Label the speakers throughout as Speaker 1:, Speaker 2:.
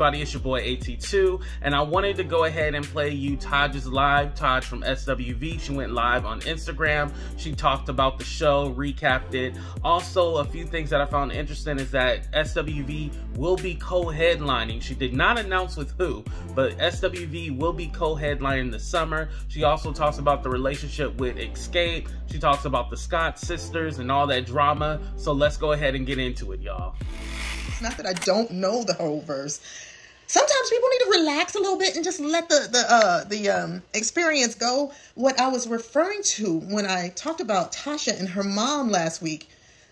Speaker 1: everybody? It's your boy AT2, and I wanted to go ahead and play you Taj's live. Taj from SWV. She went live on Instagram. She talked about the show, recapped it. Also, a few things that I found interesting is that SWV will be co-headlining. She did not announce with who, but SWV will be co-headlining this summer. She also talks about the relationship with Xscape. She talks about the Scott sisters and all that drama. So let's go ahead and get into it, y'all.
Speaker 2: It's not that I don't know the whole verse. Sometimes people need to relax a little bit and just let the experience go. What I was referring to when I talked about Tasha and her mom last week,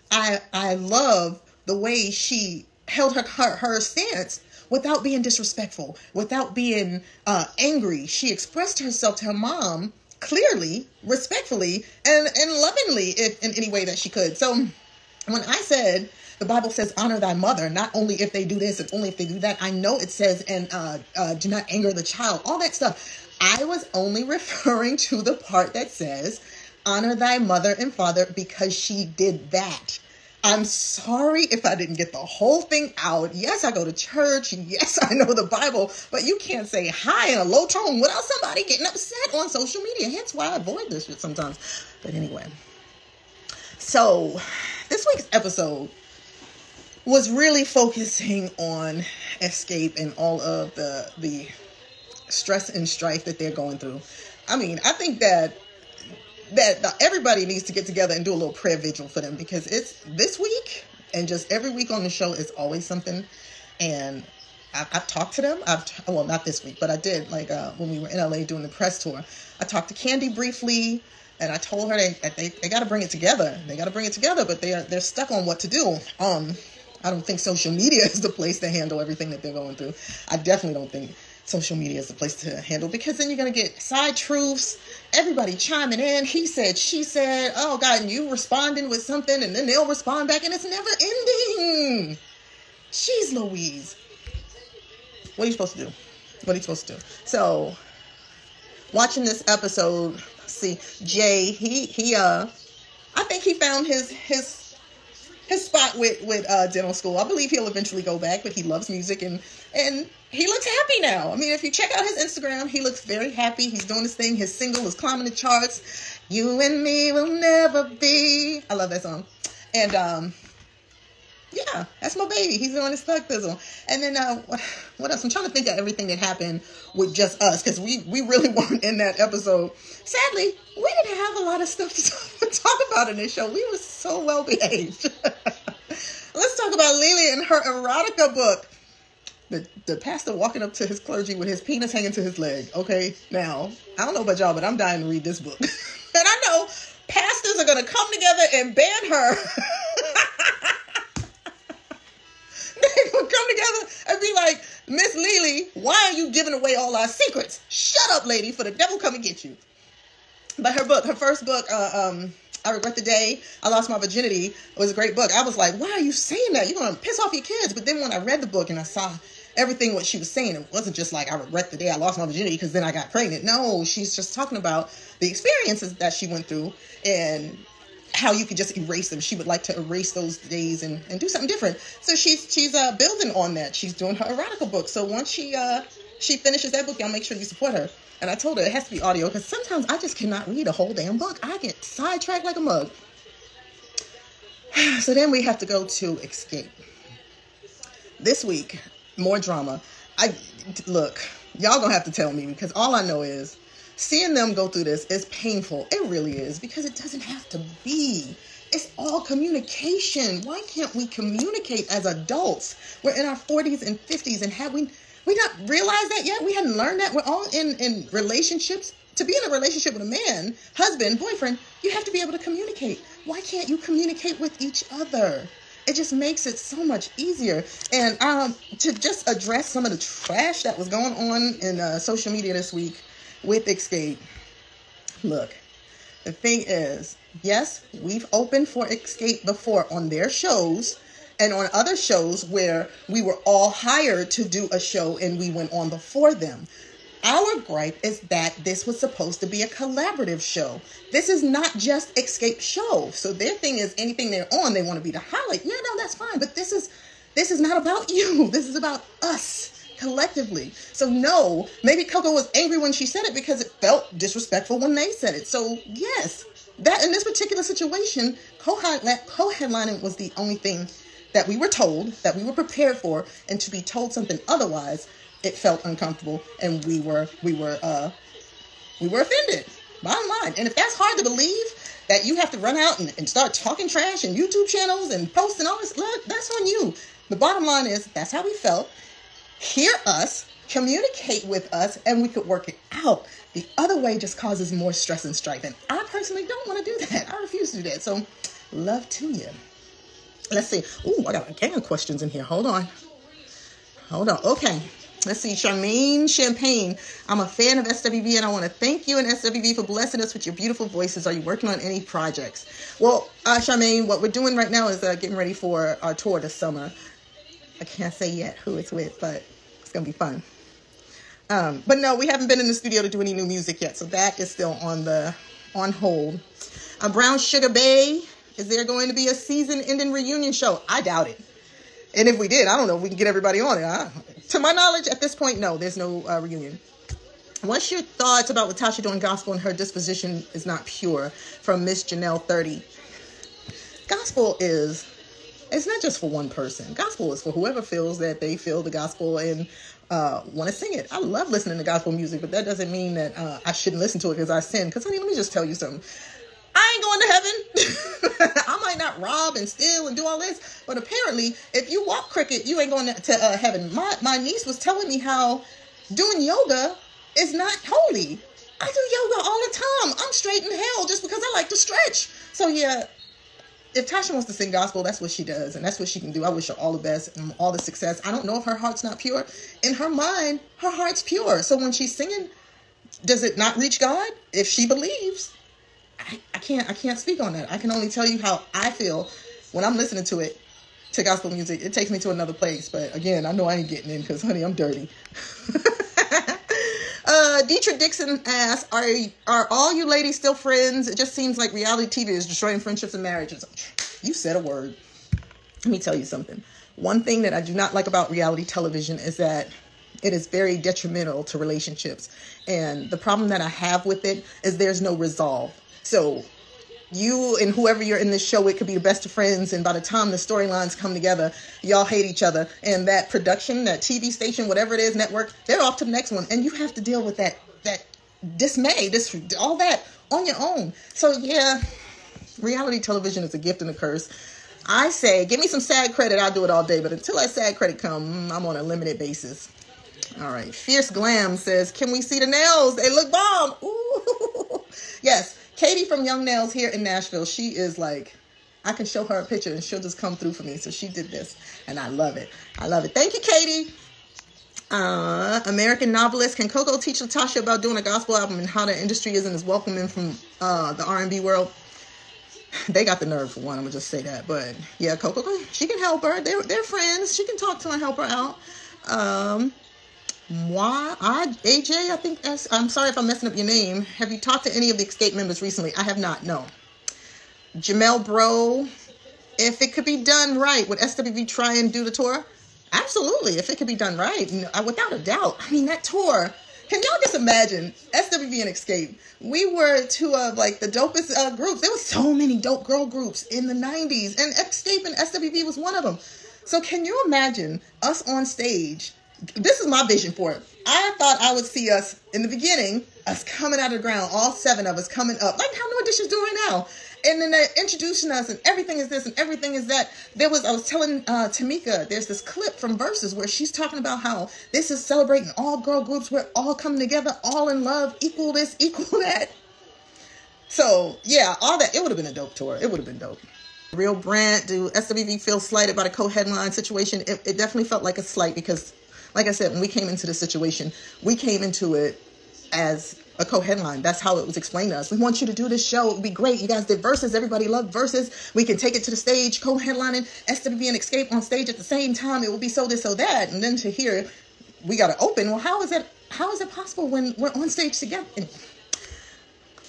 Speaker 2: I love the way she held her stance without being disrespectful, without being angry. She expressed herself to her mom clearly, respectfully, and lovingly in any way that she could. So when I said, the Bible says, honor thy mother, not only if they do this and only if they do that. I know it says, and do not anger the child, all that stuff. I was only referring to the part that says, honor thy mother and father, because she did that. I'm sorry if I didn't get the whole thing out. Yes, I go to church. Yes, I know the Bible, but you can't say hi in a low tone without somebody getting upset on social media. Hence why I avoid this shit sometimes. But anyway, so this week's episode was really focusing on Xscape and all of the stress and strife that they're going through. I mean, I think that everybody needs to get together and do a little prayer vigil for them, because it's this week and just every week on the show is always something. And I've talked to them. Well, not this week, but I did, like when we were in LA doing the press tour. I talked to Candy briefly, and I told her they got to bring it together. They got to bring it together, but they're stuck on what to do. I don't think social media is the place to handle everything that they're going through. I definitely don't think social media is the place to handle, because then you're going to get side truths, everybody chiming in, he said, she said, oh God, and you responding with something, and then they'll respond back, and it's never ending. Jeez Louise. What are you supposed to do? What are you supposed to do? So, watching this episode, see, Jay, he I think he found his spot with dental school. I believe he'll eventually go back, but he loves music and he looks happy now. I mean, if you check out his Instagram, he looks very happy. He's doing his thing. His single is climbing the charts. You and me will never be. I love that song. And yeah, that's my baby. He's doing his thug thizzle. And then what else? I'm trying to think of everything that happened with just us, because we really weren't in that episode. Sadly, we didn't have a lot of stuff to talk about in this show. We were so well behaved. Let's talk about Lily and her erotica book. The pastor walking up to his clergy with his penis hanging to his leg. Okay, now, I don't know about y'all, but I'm dying to read this book. And I know pastors are going to come together and ban her. They're going to come together and be like, Miss Lily, why are you giving away all our secrets? Shut up, lady, for the devil come and get you. But her first book, I Regret the Day I Lost My Virginity, was a great book. I was like, why are you saying that? You're going to piss off your kids. But then when I read the book and I saw everything what she was saying, it wasn't just like, I regret the day I lost my virginity because then I got pregnant. No, she's just talking about the experiences that she went through and how you could just erase them. She would like to erase those days and do something different. So she's building on that. She's doing her erotica book. So once she finishes that book, y'all make sure you support her. And I told her it has to be audio, because sometimes I just cannot read a whole damn book. I get sidetracked like a mug. So then we have to go to Xscape. This week, more drama. Look, y'all gonna have to tell me, because all I know is seeing them go through this is painful. It really is, because it doesn't have to be. It's all communication. Why can't we communicate as adults? We're in our 40s and 50s, and have we not realized that yet? We hadn't learned that. We're all in relationships. To be in a relationship with a man, husband, boyfriend, you have to be able to communicate. Why can't you communicate with each other? It just makes it so much easier. And to just address some of the trash that was going on in social media this week with Xscape. Look, the thing is, yes, we've opened for Xscape before on their shows and on other shows where we were all hired to do a show and we went on before them. Our gripe is that this was supposed to be a collaborative show. This is not just Xscape's show. So their thing is anything they're on, they want to be the highlight. Yeah, no, that's fine. But this is not about you. This is about us collectively. So no, maybe Coco was angry when she said it because it felt disrespectful when they said it. So yes, that in this particular situation, co-headlining was the only thing that we were told, that we were prepared for, and to be told something otherwise, it felt uncomfortable, and we were offended. Bottom line. And if that's hard to believe, that you have to run out and start talking trash and YouTube channels and posting all this, look, that's on you. The bottom line is, that's how we felt. Hear us, communicate with us, and we could work it out. The other way just causes more stress and strife. And I personally don't want to do that. I refuse to do that. So, love to you. Let's see. Ooh, I got a gang of questions in here. Hold on. Okay. Let's see. Charmaine Champagne. I'm a fan of SWV, and I want to thank you and SWV for blessing us with your beautiful voices. Are you working on any projects? Well, Charmaine, what we're doing right now is getting ready for our tour this summer. I can't say yet who it's with, but it's going to be fun. But no, we haven't been in the studio to do any new music yet, so that is still on hold. Brown Sugar Bay. Is there going to be a season-ending reunion show? I doubt it. And if we did, I don't know if we can get everybody on it. To my knowledge, at this point, no, there's no reunion. What's your thoughts about LaTocha doing gospel and her disposition is not pure? From Miss Janelle 30. Gospel is, it's not just for one person. Gospel is for whoever feels that they feel the gospel and want to sing it. I love listening to gospel music, but that doesn't mean that I shouldn't listen to it because I sin. Because, honey, let me just tell you something. I ain't going to heaven. I might not rob and steal and do all this, but apparently, if you walk crooked, you ain't going to heaven. My niece was telling me how doing yoga is not holy. I do yoga all the time. I'm straight in hell just because I like to stretch. So yeah, if Tasha wants to sing gospel, that's what she does, and that's what she can do. I wish her all the best and all the success. I don't know if her heart's not pure. In her mind, her heart's pure. So when she's singing, does it not reach God? If she believes, I can't speak on that. I can only tell you how I feel when I'm listening to gospel music. It takes me to another place. But again, I know I ain't getting in because, honey, I'm dirty. Dietrich Dixon asks, are all you ladies still friends? It just seems like reality TV is destroying friendships and marriages. You said a word. Let me tell you something. One thing that I do not like about reality television is that it is very detrimental to relationships. And the problem that I have with it is there's no resolve. So you and whoever you're in this show, it could be the best of friends. And by the time the storylines come together, y'all hate each other. And that production, that TV station, whatever it is, network, they're off to the next one. And you have to deal with that dismay, all that on your own. So yeah, reality television is a gift and a curse. I say, give me some SAG credit. I'll do it all day. But until that SAG credit come, I'm on a limited basis. All right. Fierce Glam says, can we see the nails? They look bomb. Ooh. Yes. Katie from Young Nails here in Nashville. She is like, I can show her a picture and she'll just come through for me. So she did this and I love it. I love it. Thank you, Katie. American Novelist. Can Coco teach LaTocha about doing a gospel album and how the industry isn't as welcoming from the R&B world? They got the nerve for one. I'm going to just say that. But yeah, Coco, she can help her. They're friends. She can talk to her and help her out. AJ, I think I'm sorry if I'm messing up your name. Have you talked to any of the Xscape members recently? I have not, no. Jamel Bro, if it could be done right, would SWV try and do the tour? Absolutely, if it could be done right, without a doubt. I mean, that tour, can y'all just imagine SWV and Xscape? We were two of like the dopest groups. There were so many dope girl groups in the 90s, and Xscape and SWV was one of them. So can you imagine us on stage? This is my vision for it. I thought I would see us in the beginning, us coming out of the ground, all 7 of us coming up, like how New Edition's doing now. And then they're introducing us, and everything is this and everything is that. I was telling Tamika, there's this clip from Versus where she's talking about how this is celebrating all girl groups. We're all coming together, all in love, equal this, equal that. So yeah, all that, it would have been a dope tour. It would have been dope. Real Brand, do SWV feel slighted by the co-headline situation? It definitely felt like a slight because, like I said, when we came into the situation, we came into it as a co-headline. That's how it was explained to us. We want you to do this show. It would be great. You guys did Versus. Everybody loved Versus. We can take it to the stage, co-headlining SWV and Xscape on stage at the same time. It would be so this, so that. And then to hear we got to open. Well, how is it possible when we're on stage together?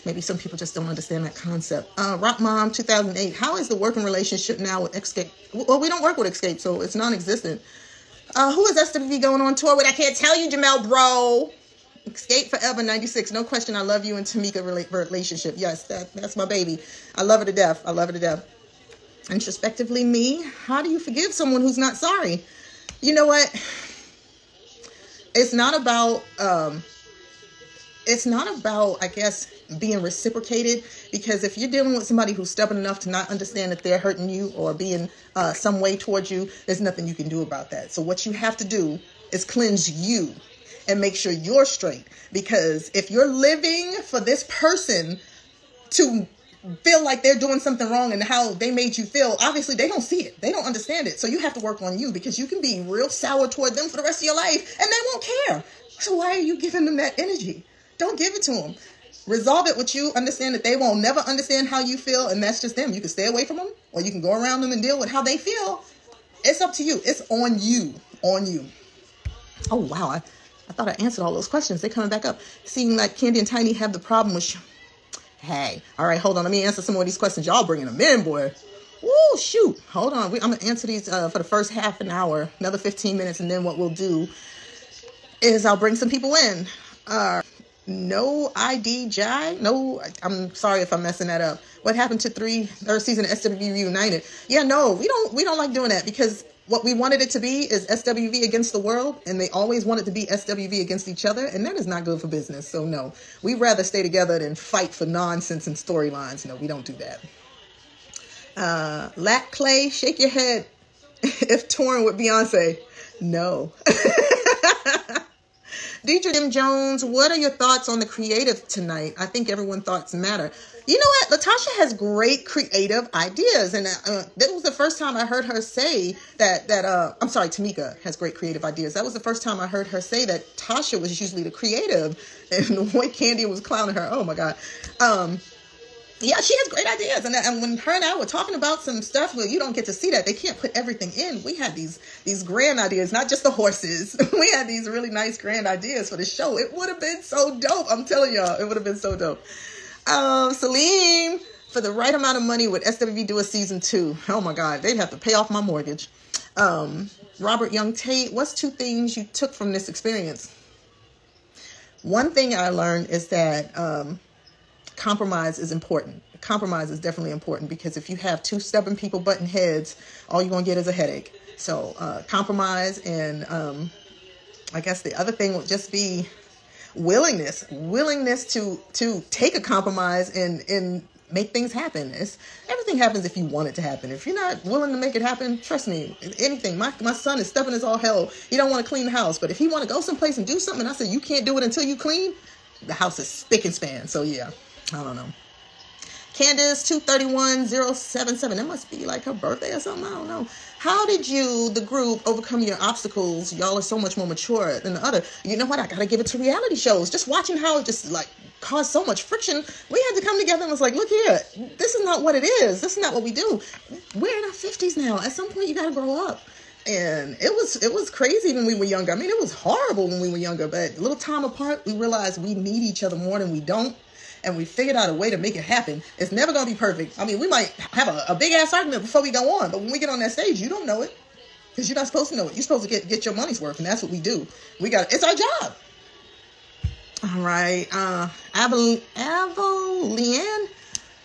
Speaker 2: Maybe some people just don't understand that concept. Rock Mom 2008. How is the working relationship now with Xscape? Well, we don't work with Xscape, so it's non-existent. Who is SWV going on tour with? I can't tell you, Jamel, bro. Xscape Forever 96. No question. I love you and Tamika relationship. Yes, that's my baby. I love her to death. I love her to death. Introspectively, me. How do you forgive someone who's not sorry? You know what? It's not about, I guess, being reciprocated, because if you're dealing with somebody who's stubborn enough to not understand that they're hurting you or being some way towards you, there's nothing you can do about that. So what you have to do is cleanse you and make sure you're straight. Because if you're living for this person to feel like they're doing something wrong and how they made you feel, obviously they don't see it. They don't understand it. So you have to work on you, because you can be real sour toward them for the rest of your life and they won't care. So why are you giving them that energy? Don't give it to them. Resolve it with you. Understand that they won't never understand how you feel, and that's just them. You can stay away from them, or you can go around them and deal with how they feel. It's up to you. It's on you. On you. Oh, wow. I thought I answered all those questions. They're coming back up. Seeing like Candy and Tiny have the problem with... Hey. All right, hold on. Let me answer some more of these questions. Y'all bringing them in, boy. Woo, shoot. Hold on. I'm going to answer these for the first half an hour, another 15 minutes, and then what we'll do is I'll bring some people in. No ID Jai. No, I'm sorry if I'm messing that up. What happened to third season of SWV Reunited? Yeah, no, we don't like doing that, because what we wanted it to be is SWV against the world, and they always want it to be SWV against each other, and that is not good for business. So no, we'd rather stay together than fight for nonsense and storylines. No, we don't do that. Lat Clay, shake your head if touring with Beyonce. No. Deidre M. Jones, what are your thoughts on the creative tonight? I think everyone's thoughts matter. You know what? LaTocha has great creative ideas. And that was the first time I heard her say I'm sorry, Tamika has great creative ideas. That was the first time I heard her say that Tasha was usually the creative. And the way Candy was clowning her, oh my God. Yeah, she has great ideas. And when her and I were talking about some stuff, well, you don't get to see that. They can't put everything in. We had these grand ideas, not just the horses. We had these really nice grand ideas for the show. It would have been so dope. I'm telling y'all, it would have been so dope. Salim, for the right amount of money, would SWV do a season 2? Oh my God, they'd have to pay off my mortgage. Robert Young Tate, what's 2 things you took from this experience? One thing I learned is that compromise is important. Compromise is definitely important, because if you have 2 stubborn people butting heads, all you're going to get is a headache. So compromise, and I guess the other thing would just be willingness to take a compromise and make things happen. Everything happens if you want it to happen. If you're not willing to make it happen, trust me, anything. My son is stubborn as all hell. He don't want to clean the house, but if he want to go someplace and do something, I said, you can't do it until you clean, the house is spick and span. So yeah, I don't know. Candace 231077. That must be like her birthday or something. I don't know. How did you, the group, overcome your obstacles? Y'all are so much more mature than the other. You know what? I gotta give it to reality shows. Just watching how it just like caused so much friction. We had to come together and was like, look here, this is not what it is. This is not what we do. We're in our 50s now. At some point, you gotta grow up. And it was crazy when we were younger. I mean, it was horrible when we were younger. But a little time apart, we realized we need each other more than we don't. And we figured out a way to make it happen. It's never going to be perfect. I mean, we might have a big-ass argument before we go on. But when we get on that stage, you don't know it. Because you're not supposed to know it. You're supposed to get your money's worth. And that's what we do. It's our job. All right. Aveline,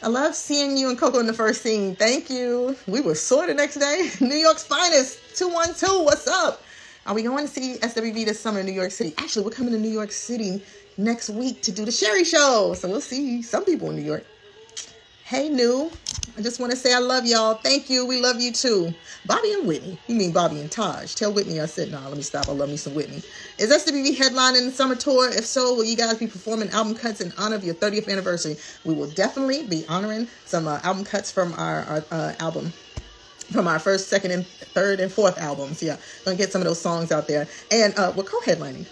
Speaker 2: I love seeing you and Coco in the first scene. Thank you. We were sore the next day. New York's finest. 212. What's up? Are we going to see SWV this summer in New York City? Actually, we're coming to New York City next week to do the Sherry Show. So we'll see some people in New York. Hey, New. I just want to say I love y'all. Thank you. We love you too. Bobby and Whitney. You mean Bobby and Taj. Tell Whitney I said, nah, let me stop. I love me some Whitney. Is SWV headlining the summer tour? If so, will you guys be performing album cuts in honor of your 30th anniversary? We will definitely be honoring some album cuts from our album. From our first, second, and third, and fourth albums. Yeah, gonna get some of those songs out there. And we're co-headlining.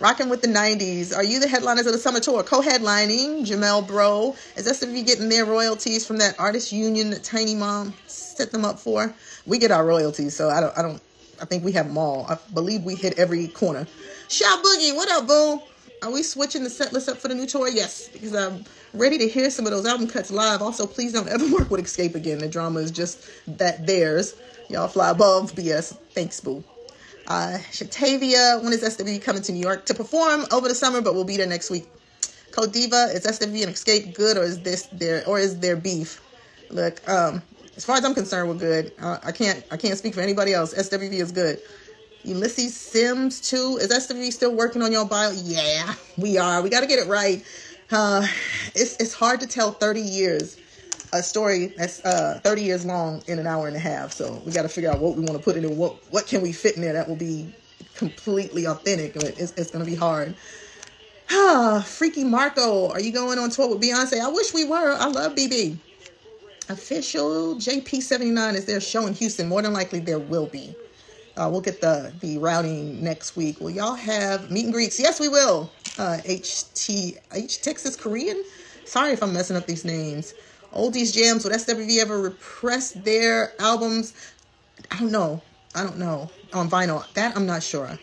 Speaker 2: Rocking with the 90s. Are you the headliners of the summer tour? Co-headlining. Jamel Bro. Is SWV getting their royalties from that artist union that Tiny Mom set them up for? We get our royalties, so I think we have them all. I believe we hit every corner. Shot Boogie, what up, boo? Are we switching the set list up for the new tour? Yes, because I'm ready to hear some of those album cuts live. Also, please don't ever work with Xscape again. The drama is just that theirs. Y'all fly above BS. Thanks, boo. Shatavia, when is SWV coming to New York to perform over the summer, but we'll be there next week. Code Diva, is SWV and Xscape good, or is there beef? Look, as far as I'm concerned, we're good. I can't speak for anybody else. SWV is good. Ulysses Sims too. Is SWV still working on your bio? Yeah, we are. We got to get it right. It's hard to tell 30 years. A story that's 30 years long in an hour and a half. So we got to figure out what we want to put in and what can we fit in there that will be completely authentic. It's going to be hard. Freaky Marco, are you going on tour with Beyonce? I wish we were. I love BB. Official JP79 is there show in Houston. More than likely there will be. We'll get the routing next week. Will y'all have meet and greets? Yes, we will. H Texas Korean. Sorry if I'm messing up these names. Oldies Jams, would SWV ever repress their albums? I don't know. On vinyl. That I'm not sure.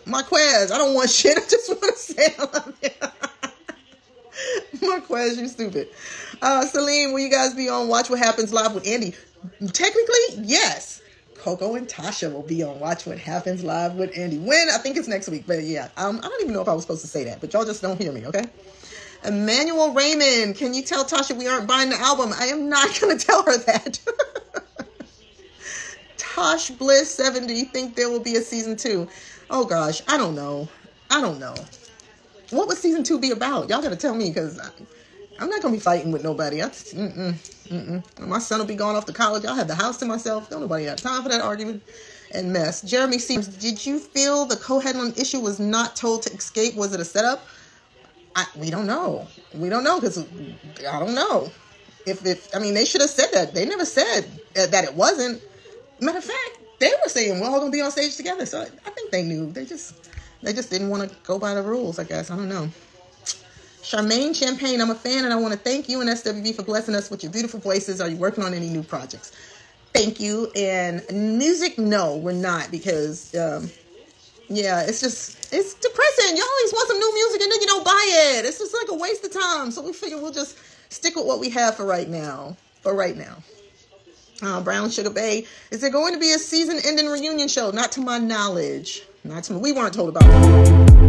Speaker 2: Marquez, I don't want shit. I just want to say I love you. Marquez, you stupid. Celine, will you guys be on Watch What Happens Live with Andy? Technically, yes. Coco and Tasha will be on Watch What Happens Live with Andy. When? I think it's next week. But yeah, I don't even know if I was supposed to say that. But y'all just don't hear me, okay? Emmanuel Raymond, can you tell Tasha we aren't buying the album? I am not going to tell her that. Tosh Bliss 7, do you think there will be a season 2? Oh gosh, I don't know. What would season 2 be about? Y'all got to tell me, because I'm not going to be fighting with nobody. My son will be going off to college. I'll have the house to myself. Don't nobody have time for that argument and mess. Jeremy Seams, did you feel the co-headline issue was not told to Xscape? Was it a setup? We don't know. Because I don't know. If I mean, they should have said that. They never said that it wasn't. Matter of fact, they were saying we're all gonna be on stage together. So I think they knew. They just didn't want to go by the rules, I guess. I don't know. Charmaine Champagne, I'm a fan, and I want to thank you and SWV for blessing us with your beautiful voices. Are you working on any new projects? Thank you. And music, no, we're not, because yeah, it's depressing. You always want some new music and then you don't buy it. It's just like a waste of time. So we figure we'll just stick with what we have for right now. Brown Sugar Bay, is there going to be a season-ending reunion show? Not to my knowledge. We weren't told about it.